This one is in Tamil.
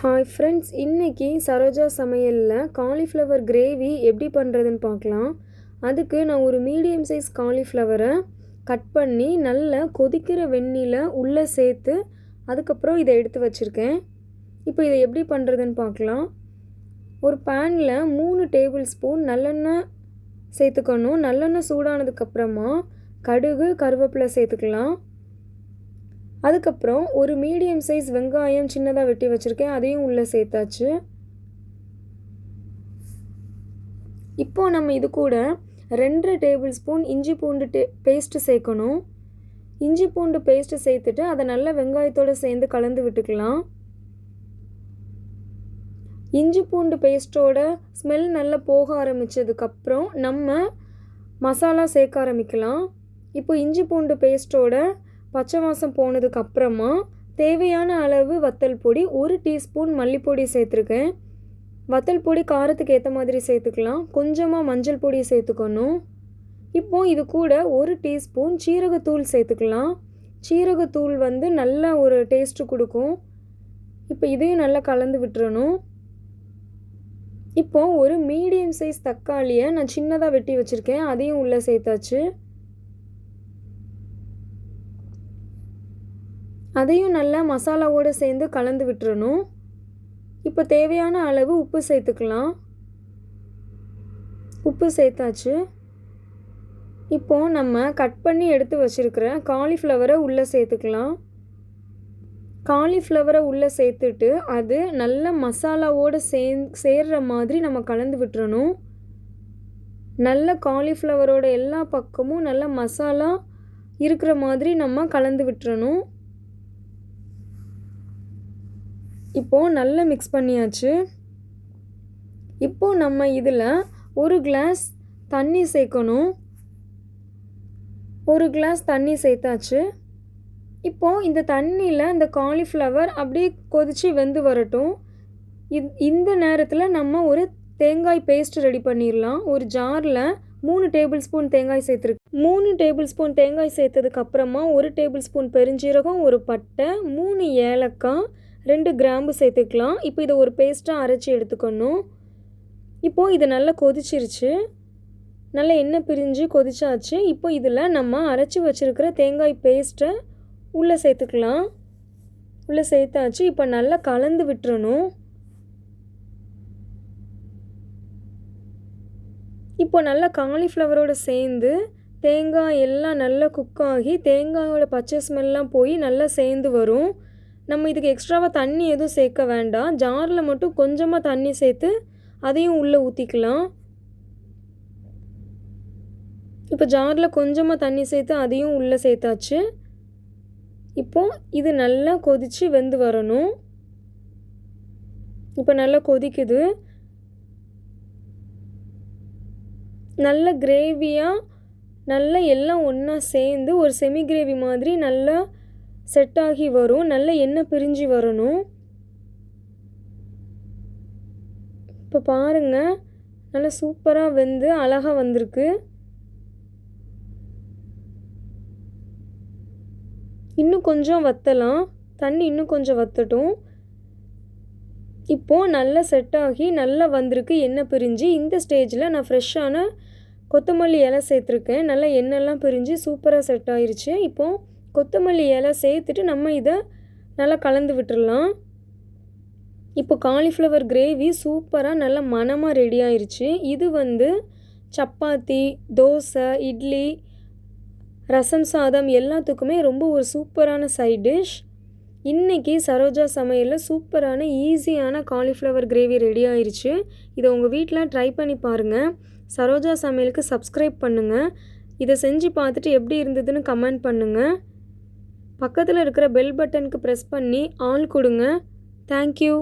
ஹாய் ஃப்ரெண்ட்ஸ், இன்றைக்கி சரோஜா சமையலில் காலிஃப்ளவர் கிரேவி எப்படி பண்ணுறதுன்னு பார்க்கலாம். அதுக்கு நான் ஒரு மீடியம் சைஸ் காலிஃப்ளவரை கட் பண்ணி நல்லா கொதிக்கிற வெந்நீரில் உள்ளே சேர்த்து அதுக்கப்புறம் இதை எடுத்து வச்சுருக்கேன். இப்போ இதை எப்படி பண்ணுறதுன்னு பார்க்கலாம். ஒரு பேனில் 3 டேபிள் ஸ்பூன் நல்லெண்ணெய் சேர்த்துக்கணும். நல்லெண்ணெய் சூடானதுக்கப்புறமா கடுகு, கருவேப்பிலை சேர்த்துக்கலாம். அதுக்கப்புறம் ஒரு மீடியம் சைஸ் வெங்காயம் சின்னதாக வெட்டி வச்சுருக்கேன், அதையும் உள்ளே சேர்த்தாச்சு. இப்போது நம்ம இது கூட 2 டேபிள் ஸ்பூன் இஞ்சி பூண்டு பேஸ்ட்டு சேர்க்கணும். இஞ்சி பூண்டு பேஸ்ட்டு சேர்த்துட்டு அதை நல்லா வெங்காயத்தோடு சேர்ந்து கலந்து விட்டுக்கலாம். இஞ்சி பூண்டு பேஸ்ட்டோட ஸ்மெல் நல்லா போக ஆரம்பித்ததுக்கப்புறம் நம்ம மசாலா சேர்க்க ஆரம்பிக்கலாம். இப்போ இஞ்சி பூண்டு பேஸ்ட்டோட பச்சை வாசம் போனதுக்கப்புறமா தேவையான அளவு வத்தல் பொடி, 1 டீஸ்பூன் மல்லிப்பொடி சேர்த்துருக்கேன். வத்தல் பொடி காரத்துக்கு ஏற்ற மாதிரி சேர்த்துக்கலாம். கொஞ்சமாக மஞ்சள் பொடி சேர்த்துக்கணும். இப்போது இது கூட 1 டீஸ்பூன் சீரகத்தூள் சேர்த்துக்கலாம். சீரகத்தூள் நல்ல ஒரு டேஸ்ட்டு கொடுக்கும். இப்போ இதையும் நல்லா கலந்து விட்டுறணும். இப்போது ஒரு மீடியம் சைஸ் தக்காளியை நான் சின்னதாக வெட்டி வச்சுருக்கேன், அதையும் உள்ளே சேர்த்தாச்சு. அதையும் நல்லா மசாலாவோடு சேர்ந்து கலந்து விட்டுறணும். இப்போ தேவையான அளவு உப்பு சேர்த்துக்கலாம். உப்பு சேர்த்தாச்சு. இப்போது நம்ம கட் பண்ணி எடுத்து வச்சுருக்கிற காலிஃப்ளவரை உள்ளே சேர்த்துக்கலாம். காலிஃப்ளவரை உள்ளே சேர்த்துட்டு அது நல்ல மசாலாவோடு சேர்கிற மாதிரி நம்ம கலந்து விட்டுறணும். நல்ல காலிஃப்ளவரோட எல்லா பக்கமும் நல்ல மசாலா இருக்கிற மாதிரி நம்ம கலந்து விட்டுறணும். இப்போது நல்லா மிக்ஸ் பண்ணியாச்சு. இப்போது நம்ம இதில் 1 கிளாஸ் தண்ணி சேர்க்கணும். 1 கிளாஸ் தண்ணி சேர்த்தாச்சு. இப்போது இந்த தண்ணியில் இந்த காலிஃப்ளவர் அப்படியே கொதித்து வெந்து வரட்டும். இந்த நேரத்தில் நம்ம ஒரு தேங்காய் பேஸ்ட் ரெடி பண்ணிடலாம். ஒரு ஜாரில் 3 டேபிள் ஸ்பூன் தேங்காய் சேர்த்துருக்கு. 3 டேபிள் ஸ்பூன் தேங்காய் சேர்த்ததுக்கப்புறமா 1 டேபிள் ஸ்பூன் பெருஞ்சீரகம், 1 பட்டை, 3 ஏலக்காய், 2 கிராம்பு சேர்த்துக்கலாம். இப்போ இதை ஒரு பேஸ்ட்டாக அரைச்சி எடுத்துக்கணும். இப்போது இது நல்லா கொதிச்சிருச்சு. நல்லா எண்ணெய் பிரிஞ்சு கொதிச்சாச்சு. இப்போ இதில் நம்ம அரைச்சி வச்சுருக்கிற தேங்காய் பேஸ்ட்டை உள்ளே சேர்த்துக்கலாம். உள்ளே சேர்த்தாச்சு. இப்போ நல்லா கலந்து விட்டுறணும். இப்போ நல்லா காலிஃப்ளவரோடு சேர்ந்து தேங்காய் எல்லாம் நல்லா குக் ஆகி தேங்காயோட பச்சை ஸ்மெல்லாம் போய் நல்லா சேர்ந்து வரும். நம்ம இதுக்கு எக்ஸ்ட்ராவாக தண்ணி எதுவும் சேர்க்க வேண்டாம். ஜாரில் மட்டும் கொஞ்சமாக தண்ணி சேர்த்து அதையும் உள்ளே ஊற்றிக்கலாம். இப்போ ஜாரில் கொஞ்சமாக தண்ணி சேர்த்து அதையும் உள்ளே சேர்த்தாச்சு. இப்போது இது நல்லா கொதித்து வெந்து வரணும். இப்போ நல்லா கொதிக்குது. நல்ல கிரேவியாக நல்லா எல்லாம் ஒன்றா சேர்ந்து ஒரு செமி கிரேவி மாதிரி நல்லா செட் ஆகி வரும். நல்ல எண்ணெய் பிரிஞ்சு வரணும். இப்போ பாருங்கள், நல்லா சூப்பராக வெந்து அழகாக வந்திருக்கு. இன்னும் கொஞ்சம் வற்றலாம். தண்ணி இன்னும் கொஞ்சம் வற்றட்டும். இப்போது நல்லா செட் ஆகி நல்லா வந்திருக்கு எண்ணெய் பிரிஞ்சு. இந்த ஸ்டேஜில் நான் ஃப்ரெஷ்ஷான கொத்தமல்லி இலை சேர்த்துருக்கேன். நல்லா எண்ணெய்லாம் பிரிஞ்சு சூப்பராக செட் ஆகிருச்சு. இப்போது கொத்தமல்லி இலை சேர்த்துட்டு நம்ம இதை நல்லா கலந்து விட்டுடலாம். இப்போ காலிஃப்ளவர் கிரேவி சூப்பராக நல்ல மணமாக ரெடி ஆயிடுச்சு. இது சப்பாத்தி, தோசை, இட்லி, ரசம் சாதம் எல்லாத்துக்குமே ரொம்ப ஒரு சூப்பரான சைட் டிஷ். இன்றைக்கி சரோஜா சமையலில் சூப்பரான ஈஸியான காலிஃப்ளவர் கிரேவி ரெடி ஆயிடுச்சு. இதை உங்கள் வீட்டில் ட்ரை பண்ணி பாருங்கள். சரோஜா சமையலுக்கு சப்ஸ்கிரைப் பண்ணுங்கள். இதை செஞ்சு பார்த்துட்டு எப்படி இருந்ததுன்னு கமெண்ட் பண்ணுங்கள். பக்கத்தில் இருக்கிற பெல் பட்டனுக்கு ப்ரெஸ் பண்ணி ஆல் கொடுங்க. தேங்க்யூ.